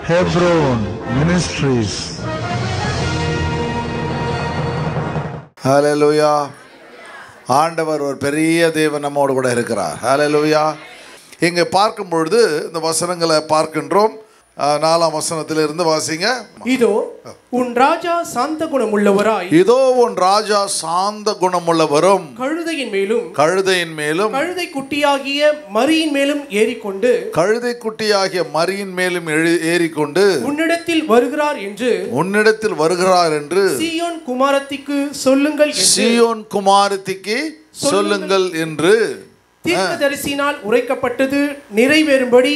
Hebron Ministries. ஹல்லேலூயா. ஆண்டவர் ஒரு பெரிய தேவன் நம்மோடு கூட இருக்கிறார். ஹல்லேலூயா. இங்கே பார்க்கும் பொழுது இந்த வசனங்களை பார்க்கின்றோம். 4ஆம் வசனத்திலிருந்து வாசிங்க. இதோ உன் ராஜா சாந்த குணமுள்ளவராய், இதோ உன் ராஜா சாந்த குணமுள்ளவரும் கழுதையின் மேலும் கழுதை குட்டியாகிய மரியின் மேலும் ஏறிக்கொண்டு ஏறிக்கொண்டு உன்னிடத்தில் வருகிறார் என்று சீயோன் குமாரத்திக்கு சொல்லுங்கள் என்று தீர்க்கதரிசினால் உரைக்கப்பட்டது நிறைவேறும்படி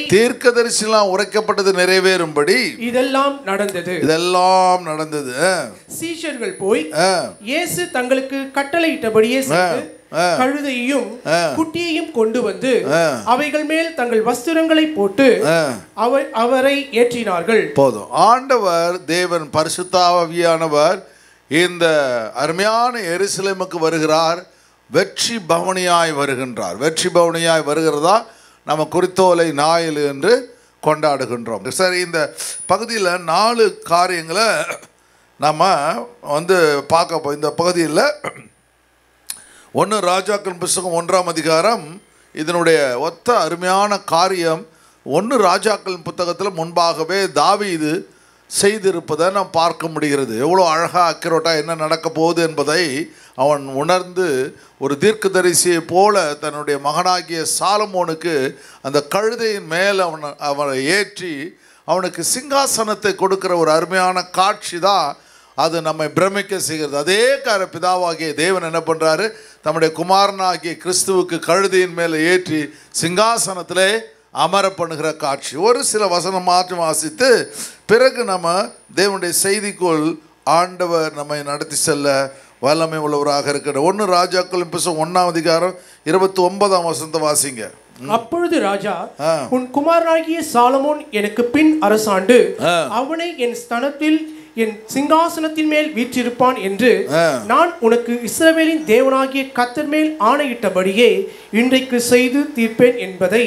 இதெல்லாம் நடந்தது. சீஷர்கள் போய் இயேசு தங்களுக்கு கட்டளையிட்டபடியே செய்து கழுதையையும் குட்டியையும் கொண்டு வந்து அவைகள் மேல் தங்கள் வஸ்திரங்களை போட்டு அவரை ஏற்றினார்கள். போதும். ஆண்டவர் தேவன் பரிசுத்த ஆவியானவர் இந்த அருமையான எருசலேமுக்கு வருகிறார். வெற்றி பவனியாய் வருகிறதா நம்ம குறித்தோலை ஞாயிறு என்று கொண்டாடுகின்றோம். சரி, இந்த பகுதியில் 4 காரியங்களை நம்ம பார்க்க இந்த பகுதியில் 1 ராஜாக்கள் புத்தகம் 1ஆம் அதிகாரம் இதனுடைய ஒத்த அருமையான காரியம் 1 ராஜாக்கள் புத்தகத்தில் முன்பாகவே தாவீது செய்திருப்பதை நாம் பார்க்க முடிகிறது. எவ்வளோ அழகாக அக்யூரேட்டாக என்ன நடக்க போகுது என்பதை அவன் உணர்ந்து ஒரு தீர்க்கதரிசியை போல தன்னுடைய மகனாகிய சாலமோனுக்கு அந்த கழுதையின் மேல் அவனை ஏற்றி அவனுக்கு சிங்காசனத்தை கொடுக்கிற ஒரு அருமையான காட்சி தான் அது நம்மை பிரமிக்க செய்கிறது. அதே பிதாவாகிய தேவன் என்ன பண்ணுறாரு, தம்முடைய குமாரனாகிய கிறிஸ்துவுக்கு கழுதையின் மேலே ஏற்றி சிங்காசனத்திலே அமர பண்ணுகிற காட்சி. ஒரு சில வசனம் மாற்றி வாசித்து பிறகு நம்ம தேவனுடைய செய்திக்குள் ஆண்டவர் நம்மை நடத்தி செல்ல வல்லமை உள்ளவராக இருக்கிற 1 ராஜாக்களின் புத்தகம் 1ஆம் அதிகாரம் 29ஆம் வசனத்தை வாசிங்க. அப்பொழுது ராஜா, உன் குமாரனாகிய சாலமோன் எனக்கு பின் அரசாண்டு அவனை என் ஸ்தானத்தில் என் சிங்காசனத்தின் மேல் வீற்றிருப்பான் என்று நான் உனக்கு இஸ்ரவேலின் தேவனாகிய கர்த்தர் மேல் ஆணையிட்டபடியே இன்றைக்கு செய்து தீர்ப்பேன் என்பதை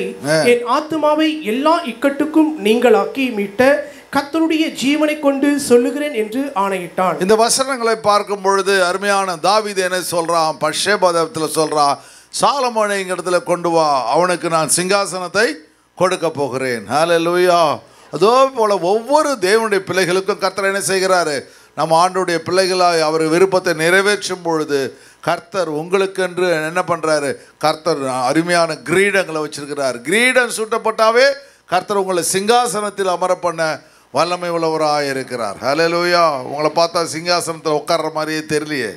என் ஆத்துமாவை எல்லா இக்கட்டுக்கும் நீங்களாக்கி மீட்ட கர்த்தருடைய ஜீவனை கொண்டு சொல்லுகிறேன் என்று ஆணையிட்டான். இந்த வசனங்களை பார்க்கும் பொழுது அருமையான தாவீது என்ன சொல்றான், பத்சேபாவில் சொல்றான், சாலமோனை எங்க இடத்துல கொண்டு வா, அவனுக்கு நான் சிங்காசனத்தை கொடுக்க போகிறேன். ஹல்லேலூயா. அதோ போல ஒவ்வொரு தேவனுடைய பிள்ளைகளுக்கும் கர்த்தர் என்ன செய்கிறாரு, நம்ம ஆண்டுடைய பிள்ளைகளாய் அவர் விருப்பத்தை நிறைவேற்றும் பொழுது கர்த்தர் உங்களுக்கென்று என்ன பண்ணுறாரு, கர்த்தர் அருமையான கிரீடங்களை வச்சிருக்கிறார். கிரீடம் சூட்டப்பட்டாவே கர்த்தர் உங்களை சிங்காசனத்தில் அமர பண்ண வல்லமை உள்ளவராக இருக்கிறார். ஹல்லேலூயா. உங்களை பார்த்தா சிங்காசனத்தில் உட்கார்ற மாதிரியே தெரியலையே.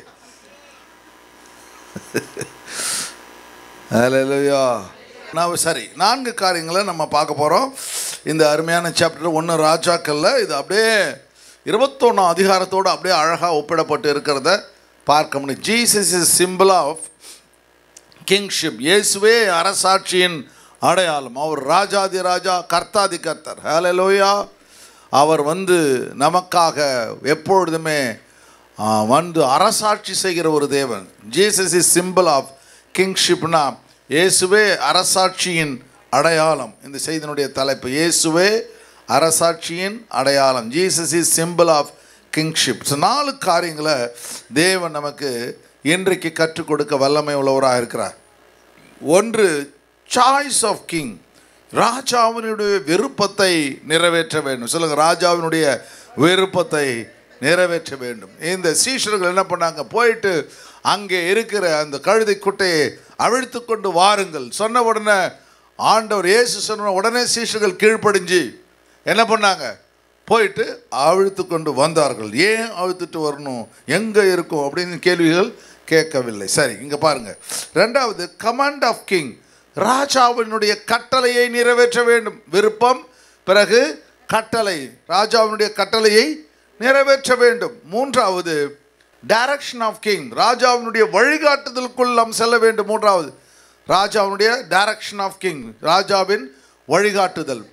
ஹல்லேலூயா. சரி, 4 காரியங்களை நம்ம பார்க்க போகிறோம் இந்த அருமையான சாப்டர் 1 ராஜாக்களில். இது அப்படியே 21ஆம் அதிகாரத்தோடு அப்படியே அழகாக ஒப்பிடப்பட்டு இருக்கிறத பார்க்க முடியும். Jesus is symbol of kingship. இயேசுவே அரசாட்சியின் அடையாளம். அவர் ராஜாதி ராஜா, கர்த்தாதி கர்த்தர். ஹல்லேலூயா. அவர் நமக்காக எப்பொழுதுமே அரசாட்சி செய்கிற ஒரு தேவன். ஜீசஸ் இஸ் சிம்பிள் ஆஃப் கிங்ஷிப்னா இயேசுவே அரசாட்சியின் அடையாளம். இந்த செய்தியினுடைய தலைப்பு இயேசுவே அரசாட்சியின் அடையாளம். Jesus is symbol of kingship. 4 காரியங்களை தேவன் நமக்கு இன்றைக்கு கற்றுக் கொடுக்க வல்லமை உள்ளவராக இருக்கிறார். 1, சாய்ஸ் ஆஃப் கிங். ராஜாவினுடைய விருப்பத்தை நிறைவேற்ற வேண்டும். சொல்லுங்க, ராஜாவினுடைய விருப்பத்தை நிறைவேற்ற வேண்டும். இந்த சீஷர்கள் என்ன பண்ணாங்க, போயிட்டு அங்கே இருக்கிற அந்த கழுதை குட்டையை அவிழ்த்து கொண்டு வாருங்கள் சொன்ன உடனே ஆண்டவர் இயேசு சொன்ன உடனே சீஷர்கள் கீழ்ப்படிஞ்சு என்ன பண்ணாங்க, போயிட்டு அவிழ்த்து கொண்டு வந்தார்கள். ஏன் அவிழ்த்துட்டு வரணும், எங்கே இருக்கும் அப்படின்னு கேள்விகள் கேட்கவில்லை. சரி, இங்கே பாருங்கள். 2வது, கமாண்ட் ஆஃப் கிங். ராஜாவினுடைய கட்டளையை நிறைவேற்ற வேண்டும். விருப்பம், பிறகு கட்டளை. ராஜாவினுடைய கட்டளையை நிறைவேற்ற வேண்டும். 3வது, டைரக்ஷன் ஆஃப் கிங். ராஜாவினுடைய வழிகாட்டுதலுக்குள் நாம் செல்ல வேண்டும். 3வது, ராஜாவினுடைய டைரக்ஷன் ஆஃப் கிங், ராஜாவின் வழிகாட்டுதல்.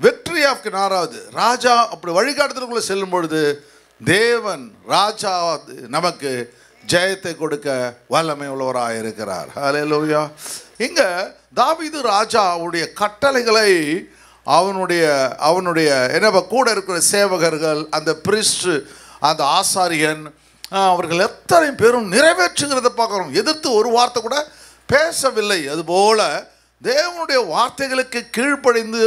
Victory of king. 4வது, ராஜா அப்படி வழிகாட்டுதலுக்குள்ளே செல்லும் பொழுது தேவன் ராஜா நமக்கு ஜெயத்தை கொடுக்க வல்லமை உள்ளவராக இருக்கிறார். ஹல்லேலூயா. இங்கே தாவீது ராஜாவுடைய கட்டளைகளை அவனுடைய என்ன கூட இருக்கிற சேவகர்கள், அந்த பிரிஸ்ட், அந்த ஆசாரியன், அவர்கள் எத்தனை பேரும் நிறைவேற்றுகிறத பார்க்குறோம். எதிர்த்து ஒரு வார்த்தை கூட பேசவில்லை. அதுபோல் தேவனுடைய வார்த்தைகளுக்கு கீழ்ப்படிந்து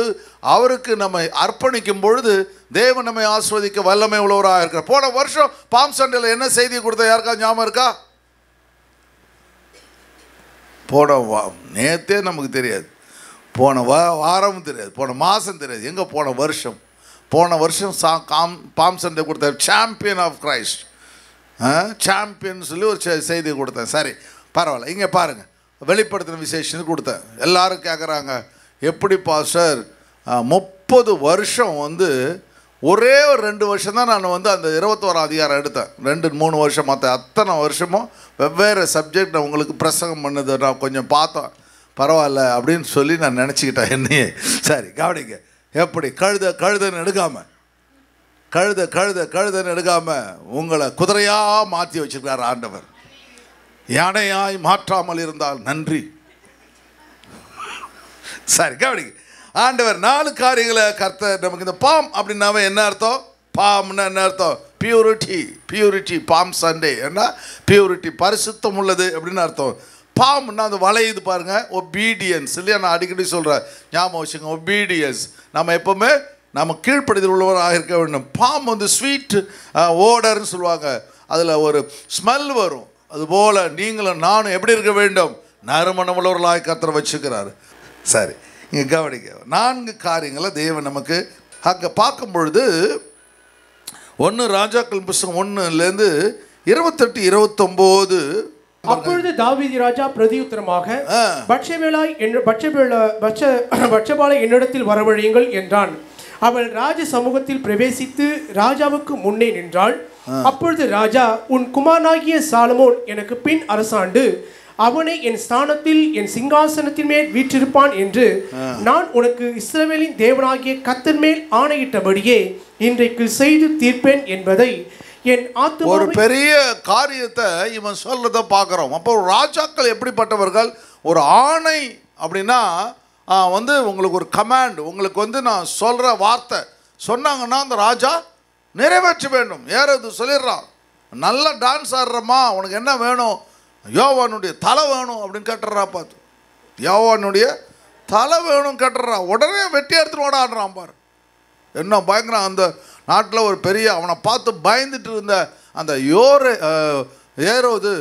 அவருக்கு நம்மை அர்ப்பணிக்கும் பொழுது தேவன் நம்மை ஆஸ்வதிக்க வல்லமை உள்ளவராக இருக்கிறார். போன வருஷம் பாம் சண்டையில் என்ன செய்தி கொடுத்த யாருக்கா ஞாபகம் இருக்கா? நேற்றே நமக்கு தெரியாது, போன வாரமும் தெரியாது, போன மாதம் தெரியாது, எங்கே போன வருஷம் பாம் சண்டே கொடுத்த சாம்பியன் ஆஃப் கிரைஸ்ட், சாம்பியன் சொல்லி ஒரு செய்தி கொடுத்தேன். சரி, பரவாயில்ல. இங்கே பாருங்கள், வெளிப்படுத்தின விசேஷம் கொடுத்தேன். எல்லோரும் கேட்குறாங்க, எப்படி பாஸ்டர் 30 வருஷம் ஒரே ஒரு 2 வருஷம் தான் நான் அந்த 21ஆம் அதிகாரம் எடுத்தேன். 2-3 வருஷம், மற்ற அத்தனை வருஷமும் வெவ்வேறு சப்ஜெக்ட் நான் உங்களுக்கு பிரசங்கம் பண்ணது நான் கொஞ்சம் பார்த்தேன். பரவாயில்ல அப்படின்னு சொல்லி நான் நினச்சிக்கிட்டேன் என்னையே. சரி, கவனிங்க, எப்படி கழுதன்னு எடுக்காமல் உங்களை குதிரையாக மாற்றி வச்சுருக்கார் ஆண்டவர். யானையாய் மாற்றாமல் இருந்தால் நன்றி. சரி, கவனிங்க, ஆண்டவர் 4 காரியங்களை கர்த்தர் நமக்கு. இந்த பாம் அப்படின்னாவே என்ன அர்த்தம்? பாம்னா என்ன அர்த்தம்? பியூரிட்டி. பாம் சண்டே என்ன? பியூரிட்டி, பரிசுத்தம் உள்ளது அப்படின்னு அர்த்தம். பாம்னா அந்த வளையுது பாருங்க, ஒபீடியன்ஸ் இல்லையா? நான் அடிக்கடி சொல்கிறேன், ஞாபகம் வச்சுங்க, ஒபீடியன்ஸ். நம்ம எப்போவுமே நம்ம கீழ்ப்படுதல் உள்ளவராக இருக்க வேண்டும். பாம் ஸ்வீட் ஓடர்னு சொல்லுவாங்க, அதில் ஒரு ஸ்மெல் வரும். அதுபோல் நீங்களும் நானும் எப்படி இருக்க வேண்டும்? நறுமணம் உள்ளவர்களாக கர்த்தர் வச்சுக்கிறாரு. சரி, இங்கே கவனிக்க, 4 காரியங்களை தேவன் நமக்கு அங்கே பார்க்கும் பொழுது 1 ராஜாக்கள் புஸ்தகம் 1 28-29. அப்பொழுது தாவீது ராஜா பிரதியுத்தரமாக, பட்சபாலை என்னிடத்தில் வரவழையுங்கள் என்றான். அவள் ராஜ சமூகத்தில் பிரவேசித்து ராஜாவுக்கு முன்னே நின்றாள். அப்பொழுது ராஜா, உன் குமாரனாகிய சாலமோன் எனக்கு பின் அரசாண்டு அவனை என் ஸ்தானத்தில் என் சிங்காசனத்தின் மேல் வீற்றிருப்பான் என்று நான் உனக்கு இஸ்ரவேலின் தேவனாகிய கர்த்தர் மேல் ஆணையிட்டபடியே இன்றைக்கு செய்து தீர்ப்பேன் என்பதை என் ஆத்துமா. ஒரு பெரிய காரியத்தை இவன் சொல்றத பார்க்குறோம். அப்போ ராஜாக்கள் எப்படிப்பட்டவர்கள்? ஒரு ஆணை அப்படின்னா உங்களுக்கு ஒரு கமாண்ட், உங்களுக்கு நான் சொல்கிற வார்த்தை சொன்னாங்கன்னா அந்த ராஜா நிறைவேற்ற வேண்டும். யாராவது சொல்லிடுறான், நல்லா டான்ஸ் ஆடுறம்மா, உனக்கு என்ன வேணும்? யோவானுடைய தலை வேணும் அப்படின்னு கேட்டுறா. பார்த்து, யோவானுடைய தலை வேணும் கேட்டுறா. உடனே வெட்டி எடுத்துட்டு ஓடாடுறான் பாரு. என்ன பயங்கரம்! அந்த நாட்டில் ஒரு பெரிய, அவனை பார்த்து பயந்துட்டு இருந்த அந்த ஏரோது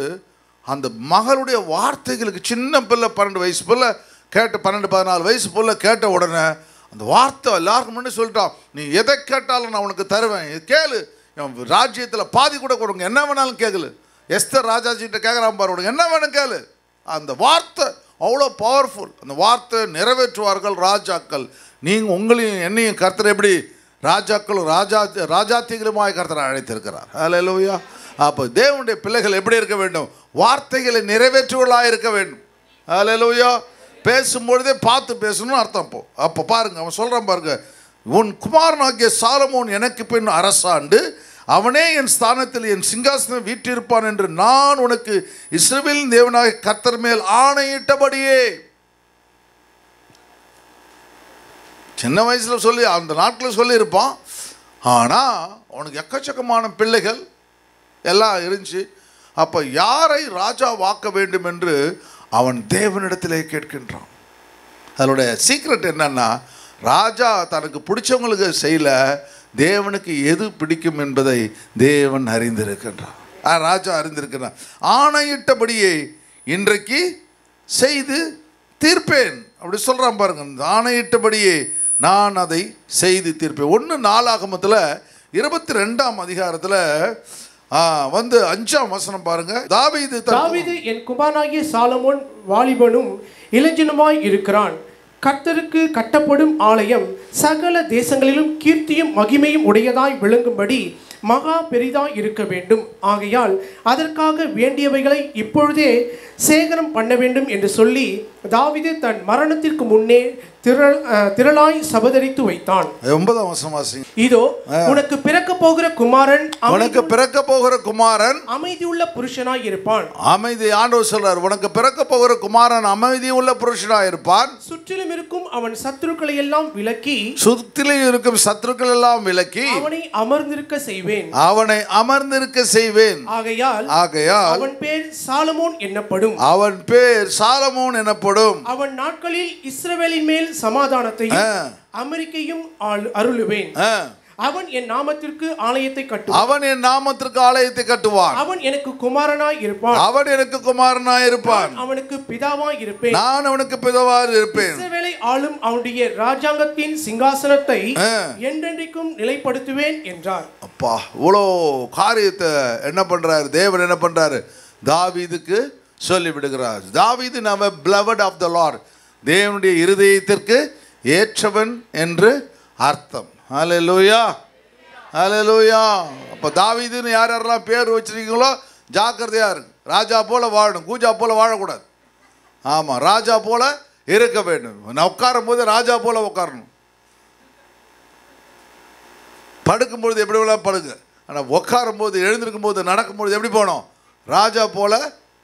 அந்த மகளுடைய வார்த்தைகளுக்கு, சின்ன பிள்ளை 12 வயசு பிள்ளை கேட்டு, 12-14 வயசு பிள்ளை கேட்ட உடனே அந்த வார்த்தை எல்லாருக்கும் முன்னாடி சொல்லிட்டான், நீ எதை கேட்டாலும் நான் உனக்கு தருவேன், கேளு, ராஜ்யத்தில் பாதி கூட கொடுங்க, என்ன வேணாலும் கேட்கல. எஸ்தர் ராஜாஜிகிட்ட கேட்குறான் பாரு, உனக்கு என்ன வேணும் கேளு. அந்த வார்த்தை அவ்வளோ பவர்ஃபுல். அந்த வார்த்தை நிறைவேற்றுவார்கள் ராஜாக்கள். நீங்கள் உங்களையும் என்னையும் கர்த்தர் எப்படி ராஜாக்களும் ராஜாத்திகளுமாய் கர்த்தர் அழைத்திருக்கிறார். ஹல்லேலூயா. அப்போ தேவனுடைய பிள்ளைகள் எப்படி இருக்க வேண்டும்? வார்த்தைகளை நிறைவேற்றுவர்களாக இருக்க வேண்டும். ஹல்லேலூயா. பேசும்பொழுதே பார்த்து பேசணும்னு அர்த்தம். அப்போ பாருங்க, அவன் சொல்கிறான் பாருங்க, உன் குமாரனாகிய சாலமோன் எனக்கு பின் அரசாண்டு அவனே என் ஸ்தானத்தில் என் சிங்காசனம் வீற்றிருப்பான் என்று நான் உனக்கு இஸ்ரவேலின் தேவனாகிய கர்த்தர் மேல் ஆணையிட்டபடியே. சின்ன வயசில் சொல்லி அந்த நாட்டில் சொல்லியிருப்பான். ஆனால் அவனுக்கு எக்கச்சக்கமான பிள்ளைகள் எல்லாம் இருந்துச்சு. அப்போ யாரை ராஜா வாக்க வேண்டும் என்று அவன் தேவனிடத்திலே கேட்கின்றான். அதனுடைய சீக்ரெட் என்னன்னா, ராஜா தனக்கு பிடிச்சவங்களுக்கு செய்யல, தேவனுக்கு எது பிடிக்கும் என்பதை தேவன் அறிந்திருக்கின்றான். ராஜா அறிந்திருக்கிறான். ஆணையிட்டபடியே இன்றைக்கு செய்து தீர்ப்பேன் அப்படி சொல்கிறான் பாருங்க. ஆணையிட்டபடியே நான் அதை செய்து தீர்ப்பேன். 1 நாளாகமத்தில் 22ஆம் அதிகாரத்தில் 5ஆம் வசனம் பாருங்க. தாவீது என் குமாரனாகிய சாலமோன் வாலிபனும் இளைஞனுமாய் இருக்கிறான். கர்த்தருக்கு கட்டப்படும் ஆலயம் சகல தேசங்களிலும் கீர்த்தியும் மகிமையும் உடையதாய் விளங்கும்படி மகா பெரிதாய் இருக்க வேண்டும். ஆகையால் அதற்காக வேண்டியவைகளை இப்பொழுதே சேகரம் பண்ண வேண்டும் என்று சொல்லி தாவீது தன் மரணத்திற்கு முன்னே திரளாய் சபதரித்து வைத்தான். 9ஆம் வசனம். இதோ உனக்கு பிறக்க போகிற குமாரன் அமைதியுள்ள புருஷனாய் இருப்பான். அமைதி, ஆண்டவர் சொல்றார், உனக்கு பிறக்க போகிற குமாரன் அமைதி உள்ள புருஷனாய் இருப்பான். சுற்றிலும் இருக்கும் அவன் சத்துருக்களை எல்லாம் விலக்கி, சுற்றிலும் இருக்கும் சத்துருக்கள் எல்லாம் விலக்கி அவனை அமர்ந்திருக்க செய்வேன். அவனை அமர்ந்திருக்க செய்வேன். ஆகையால் அவன் பேர் சாலமோன் என்னப்படும். அவன் பேர் சாலமோன் எனப்படும். அவன் நாட்களில் இஸ்ரவேலின் மேல் சமாதானத்தையும் அமெரிக்கையும் அருளுவேன். அவன் என் நாமத்திற்கு ஆலயத்தை கட்டுவான். அவன் என் நாமத்திற்கு ஆலயத்தை கட்டுவான். அவன் எனக்கு குமாரனாய் இருப்பான். அவன் எனக்கு குமாரனாய் இருப்பான். அவனுக்கு பிதாவாய் இருப்பேன். நான் அவனுக்கு பிதாவாய் இருப்பேன். இஸ்ரவேலை ஆளும் அவனுடைய ராஜாங்கத்தின் சிங்காசனத்தை என்றென்றைக்கும் நிலைப்படுத்துவேன் என்றார். அப்பா, இவ்வளோ காரியத்தை என்ன பண்றாரு தேவன்? என்ன பண்றாரு? தாவீதுக்கு சொல்லி விடுகிறார். தாவீது நம்ம beloved of the Lord, தேவனுடைய இருதயத்திற்கு ஏற்றவன் என்று அர்த்தம். ஹல்லேலூயா, ஹல்லேலூயா. அப்போ தாவீதுன்னு யார் யாரெல்லாம் பேர் வச்சிருக்கீங்களோ ஜாக்கிரதையா இருக்கு. ராஜா போல வாழணும், கூஜா போல வாழக்கூடாது. ஆமாம், ராஜா போல இருக்க வேண்டும். நான் உட்காரும் போது ராஜா போல உட்காரணும். படுக்கும்பொழுது எப்படி வேணாலும் படுங்க, ஆனால் உட்காரும் போது, எழுந்திருக்கும் போது, நடக்கும்பொழுது எப்படி போகணும்? ராஜா போல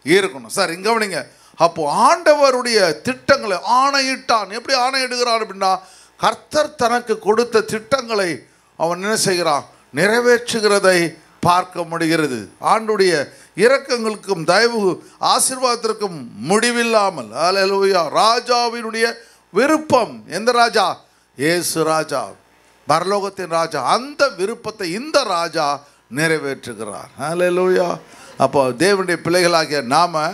இருக்கணும். சார் இங்கே கவனிங்க. அப்போ ஆண்டவருடைய திட்டங்களை ஆணையிட்டான். எப்படி ஆணையிடுகிறான் அப்படின்னா, கர்த்தர் தனக்கு கொடுத்த திட்டங்களை அவன் என்ன செய்கிறான்? நிறைவேற்றுகிறதை பார்க்க முடிகிறது. ஆண்டுடைய இரக்கங்களுக்கும் தயவு ஆசீர்வாதத்திற்கும் முடிவில்லாமல். ஹல்லேலூயா. ராஜாவினுடைய விருப்பம். எந்த ராஜா? இயேசு ராஜா, பரலோகத்தின் ராஜா. அந்த விருப்பத்தை இந்த ராஜா நிறைவேற்றுகிறார். ஹல்லேலூயா. அப்போ தேவனுடைய பிள்ளைகளாகிய நாம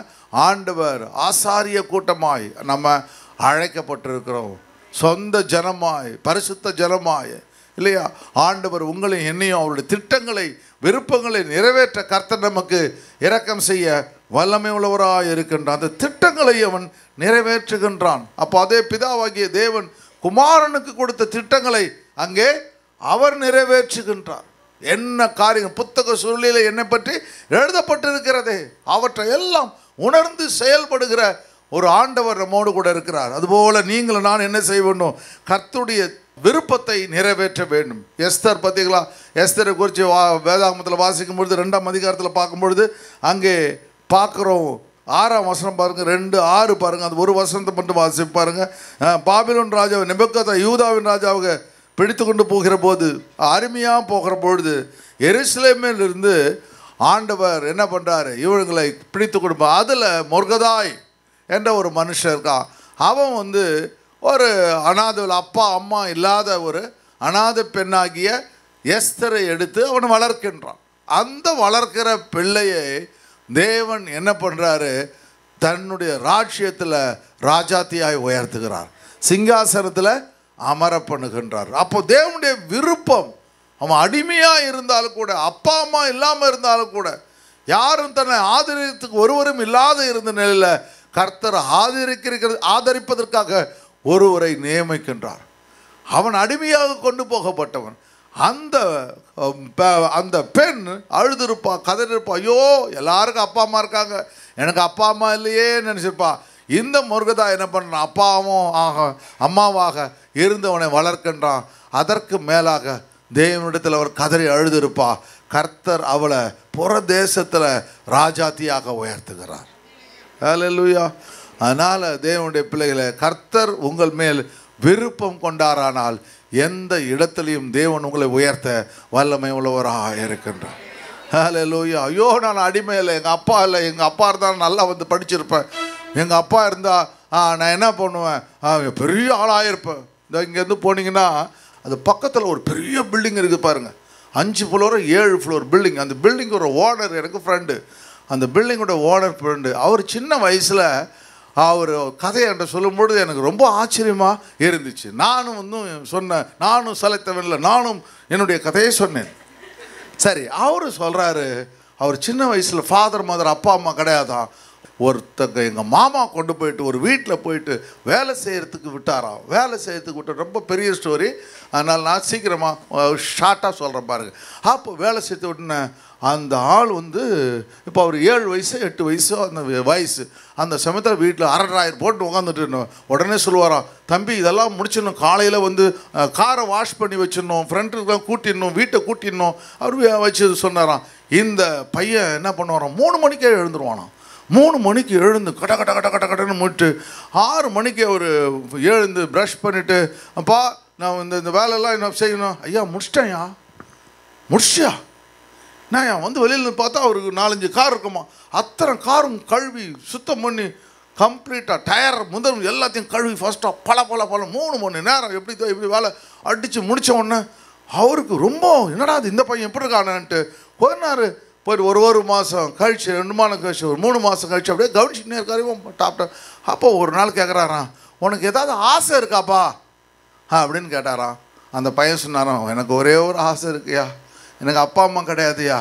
ஆண்டவர் ஆசாரிய கூட்டமாய் நம்ம அழைக்கப்பட்டிருக்கிறோம். சொந்த ஜனமாய், பரிசுத்த ஜனமாய், இல்லையா? ஆண்டவர் உங்களையும் என்னையும் அவருடைய திட்டங்களை, விருப்பங்களை நிறைவேற்ற கர்த்தர் நமக்கு இரக்கம் செய்ய வல்லமை உள்ளவராய் இருக்கின்றான். அந்த திட்டங்களை அவன் நிறைவேற்றுகின்றான். அப்போ அதே பிதாவாகிய தேவன் குமாரனுக்கு கொடுத்த திட்டங்களை அங்கே அவர் நிறைவேற்றுகின்றார். என்ன காரியம் புத்தக சுருளில் என்னை பற்றி எழுதப்பட்டிருக்கிறதே, அவற்றை எல்லாம் உணர்ந்து செயல்படுகிற ஒரு ஆண்டவர் நம்மோடு கூட இருக்கிறார். அதுபோல நீங்களும் நான் என்ன செய்ய வேண்டும்? கர்த்தருடைய விருப்பத்தை நிறைவேற்ற வேண்டும். எஸ்தர் பார்த்தீங்களா? எஸ்தரை குறித்து வேதாகமத்தில் வாசிக்கும் பொழுது 2ஆம் அதிகாரத்தில் பார்க்கும்பொழுது அங்கே பார்க்குறோம். 6ஆம் வசனம் பாருங்கள், 2:6 பாருங்கள். அது ஒரு வசனத்தை மட்டும் வாசிப்பு பாருங்கள். பாபிலோன் ராஜாவை நெபுக்கத்நேச்சார் யூதாவின் ராஜாவுக்கு பிடித்து கொண்டு போகிற போது, அருமையாக போகிற பொழுது எருசலேமில் இருந்து ஆண்டவர் என்ன பண்ணுறாரு? இவர்களை பிடித்து கொடுப்பார். அதில் மொர்கதாய் என்ற ஒரு மனுஷன் இருக்கான். அவன் ஒரு அனாதை, அப்பா அம்மா இல்லாத ஒரு அனாதை பெண்ணாகிய எஸ்தரை எடுத்து அவன் வளர்க்கின்றான். அந்த வளர்க்கிற பிள்ளையை தேவன் என்ன பண்ணுறாரு? தன்னுடைய ராஜ்யத்தில் ராஜாத்தியாய் உயர்த்துகிறார், சிங்காசனத்தில் அமர பண்ணுகின்றார். அப்போ தேவனுடைய விருப்பம், அவன் அடிமையாக இருந்தாலும் கூட, அப்பா அம்மா இல்லாமல் இருந்தாலும் கூட, யாரும் தன்னை ஆதரிக்கிறதுக்கு ஒருவரும் இல்லாத இருந்த நிலையில் கர்த்தர் ஆதரிப்பதற்காக ஒருவரை நியமிக்கின்றார். அவன் அடிமையாக கொண்டு போகப்பட்டவன். அந்த பெண் அழுதுருப்பா, கதறிருப்பா. ஐயோ, எல்லாருக்கும் அப்பா அம்மா இருக்காங்க, எனக்கு அப்பா அம்மா இல்லையே நினச்சிருப்பா. இந்த மொர்கதா என்ன பண்ணுறான்? அப்பாவும் அம்மாவாக இருந்தவனை வளர்க்கின்றான். அதற்கு மேலாக தேவனிடத்தில் அவர் கதறி அழுதிருப்பா. கர்த்தர் அவளை புற தேசத்தில் ராஜாத்தியாக உயர்த்துகிறார். ஹல்லேலூயா. அதனால் தேவனுடைய பிள்ளைகளை, கர்த்தர் உங்கள் மேல் விருப்பம் கொண்டாரானால் எந்த இடத்துலையும் தேவன் உங்களை உயர்த்த வல்லமை உள்ளவராக இருக்கின்றார். ஹல்லேலூயா. ஐயோ, நான் அடிமை இல்லை, எங்கள் அப்பா இல்லை, எங்கள் அப்பா இருந்தால் நல்லா படிச்சிருப்பேன், எங்கள் அப்பா இருந்தால் நான் என்ன பண்ணுவேன், பெரிய ஆளாக இருப்பேன். இந்த இங்கேருந்து போனீங்கன்னா அது பக்கத்தில் ஒரு பெரிய பில்டிங் இருக்குது பாருங்கள். 5 ஃப்ளோர் 7 ஃப்ளோர் பில்டிங். அந்த பில்டிங்கோட ஓனர் எனக்கு ஃப்ரெண்டு. அந்த பில்டிங்கோட ஓனர் ஃப்ரெண்டு. அவர் சின்ன வயசில் அவர் கதையை என்கிட்ட சொல்லும்பொழுது எனக்கு ரொம்ப ஆச்சரியமாக இருந்துச்சு. நானும் சொன்னேன், நானும் செலக்டவில்லை, நானும் என்னுடைய கதையை சொன்னேன். சரி, அவர் சொல்கிறாரு, அவர் சின்ன வயசில் ஃபாதர் மதர் அப்பா அம்மா கிடையாதான். ஒருத்தங்க எங்கள் மாமா கொண்டு போயிட்டு ஒரு வீட்டில் போயிட்டு வேலை செய்கிறதுக்கு விட்டாராம். வேலை செய்கிறதுக்கு விட்டு ரொம்ப பெரிய ஸ்டோரி, அதனால் நான் சீக்கிரமாக ஷார்ட்டாக சொல்கிறேன் பாருங்கள். அப்போ வேலை செய்து விட்டுனேன். அந்த ஆள் இப்போ அவர் 7 வயசு 8 வயசோ அந்த வயசு. அந்த சமயத்தில் வீட்டில் 6,500 போட்டு உட்காந்துட்டு இருந்தோம். உடனே சொல்லுவாராம், தம்பி இதெல்லாம் முடிச்சிடணும், காலையில் காரை வாஷ் பண்ணி வச்சிடணும், ஃப்ரெண்டுக்கெலாம் கூட்டிடணும், வீட்டை கூட்டிடணும். அவர் வச்சு சொன்னாராம். இந்த பையன் என்ன பண்ணுவாராம், 3 மணிக்கே எழுந்துருவானாம். 3 மணிக்கு எழுந்து கட கட கட கட கடன்னு முடிட்டு 6 மணிக்கு அவர் எழுந்து ப்ரஷ் பண்ணிவிட்டு, அப்பா நான் இந்த வேலையெல்லாம் என்ன செய்யணும், ஐயா முடிச்சிட்டேன்யா. முடிச்சியா? நான் வந்து வெளியில் பார்த்தா அவருக்கு 4-5 கார் இருக்குமா, அத்தனை காரும் கழுவி சுத்தம் பண்ணி கம்ப்ளீட்டாக டயர் முதல் எல்லாத்தையும் கழுவி ஃபஸ்ட்டாக பல 3 மணி நேரம் எப்படி வேலை அடித்து முடித்த உடனே அவருக்கு ரொம்ப என்னடா அது இந்த பையன் எப்படி இருக்கானான்ட்டு போயினார். போய்ட்டு ஒரு மாதம் கழிச்சு 2 மாதம் கழிச்சு ஒரு 3 மாதம் கழிச்சு அப்படியே கவனிச்சுன்னே இருக்காரு டாக்டர். அப்போ ஒரு நாள் கேட்குறாராம், உனக்கு ஏதாவது ஆசை இருக்காப்பா அப்படின்னு கேட்டாராம். அந்த பையன் சொன்னாராம், எனக்கு ஒரே ஒரு ஆசை இருக்குயா, எனக்கு அப்பா அம்மா கிடையாதுயா,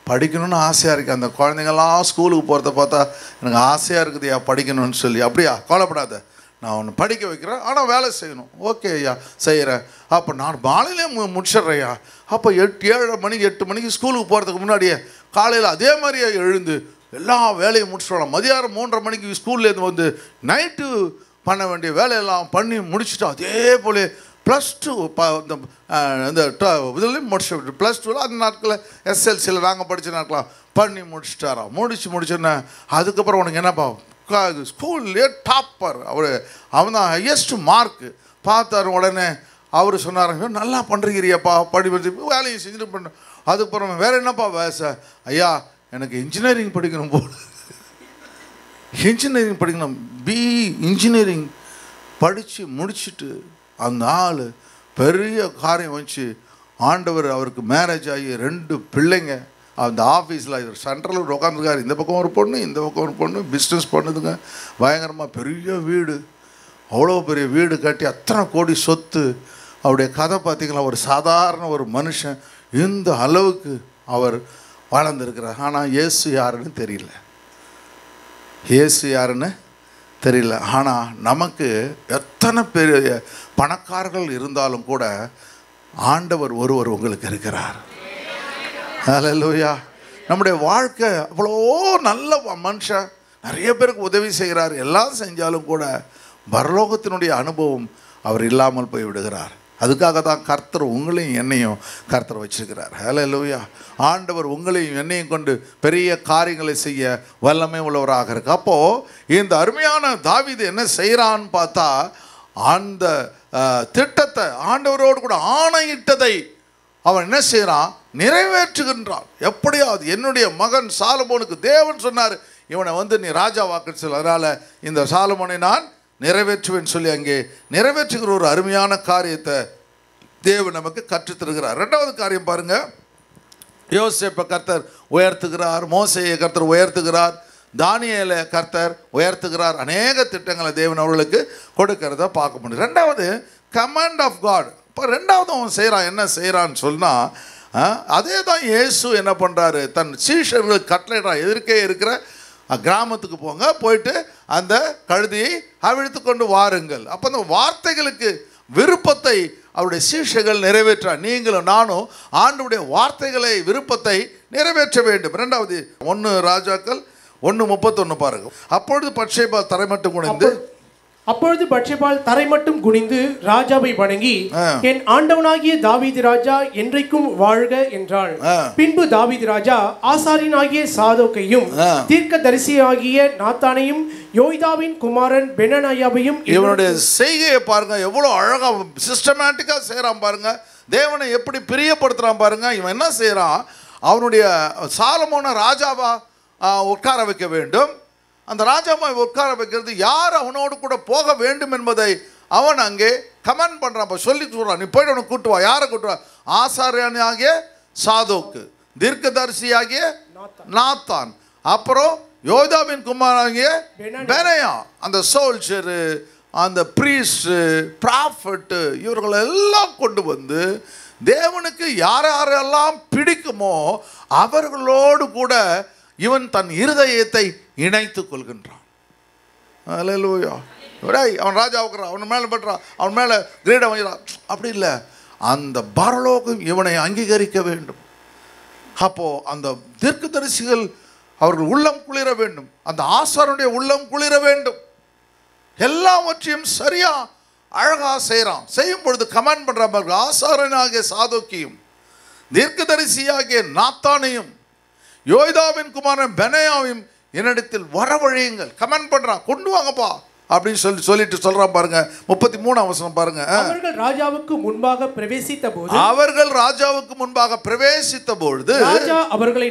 படிக்கணும்னு ஆசையாக இருக்குது. அந்த குழந்தைங்கள்லாம் ஸ்கூலுக்கு போகிறத பார்த்தா எனக்கு ஆசையாக இருக்குதுயா படிக்கணும்னு சொல்லி. அப்படியா, கவலைப்படாத, நான் ஒன்று படிக்க வைக்கிறேன், ஆனால் வேலை செய்யணும். ஓகே ஐயா செய்கிறேன். அப்போ நான் மாலையிலே முடிச்சிட்றேயா. அப்போ 7 மணிக்கு 8 மணிக்கு ஸ்கூலுக்கு போகிறதுக்கு முன்னாடியே காலையில் அதே மாதிரியே எழுந்து எல்லா வேலையும் முடிச்சுட்டு மதியானம் 3:30 மணிக்கு ஸ்கூல்லேருந்து வந்து நைட்டு பண்ண வேண்டிய வேலையெல்லாம் பண்ணி முடிச்சுட்டு அதே போல் +2 இந்த இதுலேயும் முடிச்சு +2 அந்த நாட்களில் SLCயில் நாங்கள் படித்த நாட்களாக பண்ணி முடிச்சுட்டாராம். முடிச்சோன்னே அதுக்கப்புறம் உனக்கு என்னப்பா ஸ்கூல்லே டாப்பர் அவன் தான் ஹையஸ்ட் மார்க்கு பார்த்தாரு. உடனே அவர் சொன்னாருங்க, நல்லா பண்ணுறீங்கப்பா, வேலையை செஞ்சுட்டு பண்ண. அதுக்கப்புறம் வேறு என்னப்பா வேசை, ஐயா எனக்கு இன்ஜினியரிங் படிக்கணும் போல, இன்ஜினியரிங் படிக்கணும். இன்ஜினியரிங் படித்து முடிச்சுட்டு அந்த ஆள் பெரிய காரியம் வச்சு ஆண்டவர் அவருக்கு மேரேஜ் ஆகி 2 பிள்ளைங்க. அந்த ஆஃபீஸில் இவர் சென்ட்ரலில் உட்காந்துருக்காரு, இந்த பக்கம் ஒரு பொண்ணு இந்த பக்கம் ஒரு பொண்ணு, பிஸ்னஸ் பண்ணுதுங்க பயங்கரமாக. பெரிய வீடு, அவ்வளோ பெரிய வீடு கட்டி அத்தனை கோடி சொத்து. அவருடைய கதை பார்த்திங்களா, ஒரு சாதாரண ஒரு மனுஷன் இந்த அளவுக்கு அவர் வாழ்ந்திருக்கிறார். ஆனால் இயேசு யாருன்னு தெரியல, இயேசு யாருன்னு தெரியல. ஆனால் நமக்கு எத்தனை பெரிய பணக்காரர்கள் இருந்தாலும் கூட ஆண்டவர் ஒருவர் உங்களுக்கு இருக்கிறார். ஹல்லேலூயா. நம்முடைய வாழ்க்கை அவ்வளோ நல்ல மனுஷன், நிறைய பேருக்கு உதவி செய்கிறார், எல்லாம் செஞ்சாலும் கூட பரலோகத்தினுடைய அனுபவம் அவர் இல்லாமல் போய் விடுகிறார். அதுக்காக தான் கர்த்தர் உங்களையும் என்னையும் கர்த்தர் வச்சிருக்கிறார். ஹல்லேலூயா. ஆண்டவர் உங்களையும் என்னையும் கொண்டு பெரிய காரியங்களை செய்ய வல்லமை உள்ளவராக இருக்கு. அப்போது இந்த அருமையான தாவீது என்ன செய்கிறான்னு பார்த்தா, அந்த திட்டத்தை ஆண்டவரோடு கூட ஆணையிட்டதை அவன் என்ன செய்கிறான், நிறைவேற்றுகின்றான். எப்படியாவது என்னுடைய மகன் சாலமோனுக்கு தேவன் சொன்னார், இவனை வந்து நீ ராஜாவாக்குன்னு சொல்லு, அதனால் இந்த சாலமோனை நான் நிறைவேற்றுவேன்னு சொல்லி அங்கே நிறைவேற்றுகிற ஒரு அருமையான காரியத்தை தேவன் நமக்கு கற்றுத்தருகிறார். 2வது காரியம் பாருங்கள், யோசேப்பை கர்த்தர் உயர்த்துகிறார், மோசேயை கர்த்தர் உயர்த்துகிறார், தானியேலை கர்த்தர் உயர்த்துகிறார். அநேக திட்டங்களை தேவன் அவர்களுக்கு கொடுக்கிறத பார்க்க முடியும். 2வது கமாண்ட் ஆஃப் காட். இப்போ 2வது அவன் செய்கிறான், என்ன செய்கிறான்னு சொன்னால், அதே தான் இயேசு என்ன பண்ணுறாரு, தன் சீஷர்களுக்கு கட்டளையிடுறான், எதிர்க்கே இருக்கிற கிராமத்துக்கு போங்க, போயிட்டு அந்த கழுதியை அவிழ்த்து கொண்டு வாருங்கள். அப்போ அந்த வார்த்தைகளுக்கு விருப்பத்தை அவருடைய சீஷர்கள் நிறைவேற்றார். நீங்களும் நானும் ஆண்டவருடைய வார்த்தைகளை விருப்பத்தை நிறைவேற்ற வேண்டும். 2வது 1 ராஜாக்கள் 1:31 பாருங்க. அப்பொழுது பத்சேபாள் தரை மட்டும் குனிந்து ராஜாவை வணங்கி, என் ஆண்டவனாகிய தாவீது ராஜா என்றைக்கும் வாழ்க என்றாள். பின்பு தாவீது ராஜா ஆசாரியனாகிய சாதோக்கையும் தீர்க்கதரிசியாகிய நாத்தானையும் யோய்தாவின் குமாரன் பெனாயாவையும். இவனுடைய செய்கையை பாருங்க, எவ்வளவு அழகா சிஸ்டமேட்டிக்கா செய்யறான் பாருங்க. தேவனை எப்படி பிரியப்படுத்துறான் பாருங்க. இவன் என்ன செய்யறான், அவனுடைய சாலமோனை ராஜாவா உட்கார வைக்க வேண்டும். அந்த ராஜாவை உட்கார வைக்கிறது, யார் அவனோடு கூட போக வேண்டும் என்பதை அவன் அங்கே கமெண்ட் பண்ணுறான், சொல்லி சொல்கிறான். நீ போய்ட்டு அவனை கூட்டுவா. யாரை கூட்டுவா? ஆசாரியனாகிய சாதோக்கு, தீர்க்கதரிசியாகிய நாத்தான், அப்புறம் யோதாவின் குமாராகிய பெனாயா, அந்த சோல்ஜரு, அந்த ப்ரீஸ்டு, ப்ராஃபட்டு, இவர்களெல்லாம் கொண்டு வந்து தேவனுக்கு யாரெல்லாம் பிடிக்குமோ அவர்களோடு கூட இவன் தன் இருதயத்தை இணைத்துக் கொள்கின்றான். அல்லேலூயா. அவன் ராஜாவுக்குறான், அவன் மேலே பற்றான், அவன் மேலே கிரீடம் வைக்கிறான். அப்படி இல்லை, அந்த பரலோகம் இவனை அங்கீகரிக்க வேண்டும். அப்போது அந்த தீர்க்கதரிசிகள் அவர்கள் உள்ளம் குளிர வேண்டும், அந்த ஆசாரனுடைய உள்ளம் குளிர வேண்டும். எல்லாவற்றையும் சரியா அழகா செய்கிறான். செய்யும் பொழுது கமெண்ட் பண்ணுறாங்க, ஆசாரனாகிய சாதோக்கியும் தீர்க்கதரிசியாகிய நாத்தானையும் யோய்தாவின் குமாரன் பெனாயாவையும் என்னிடத்தில் வரவழையுங்கள். கமெண்ட் பண்றான், கொண்டு வாங்கப்பா அப்படின்னு சொல்லிட்டு சொல்றான் பாருங்க. 33 வசனம் பாருங்க. அவர்கள் ராஜாவுக்கு முன்பாக பிரவேசித்த பொழுது ராஜா அவர்களை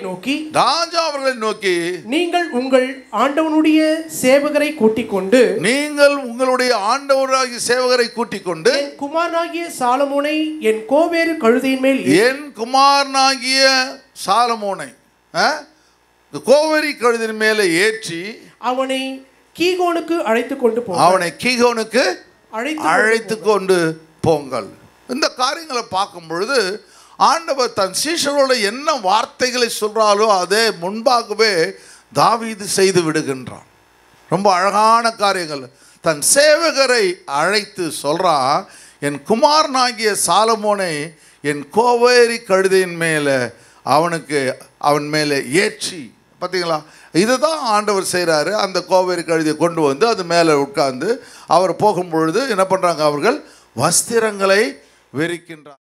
நோக்கி நீங்கள் உங்கள் ஆண்டவனுடைய சேவகரை கூட்டிக் கொண்டு என் குமாரனாகிய சாலமோனை என் கோவேறு கழுதையின் மேலே ஏற்றி அவனை கீகோனுக்கு அழைத்து கொண்டு போங்கள். இந்த காரியங்களை பார்க்கும் பொழுது ஆண்டவர் தன் சீஷரோட என்ன வார்த்தைகளை சொல்றாலோ அதே முன்பாகவே தாவீது செய்து விடுகின்றான். ரொம்ப அழகான காரியங்கள். தன் சேவகரை அழைத்து சொல்றான், என் குமாரனாகிய சாலமோனை என் கோவேரி கழுதையின் மேலே அவன் மேலே ஏற்றி. பார்த்தீங்களா, இதுதான் ஆண்டவர் செய்கிறாரு. அந்த கோவேரி கழுதியை கொண்டு வந்து அது மேலே உட்கார்ந்து அவர் போகும் பொழுது என்ன பண்ணுறாங்க, அவர்கள் வஸ்திரங்களை விரிக்கின்றார்.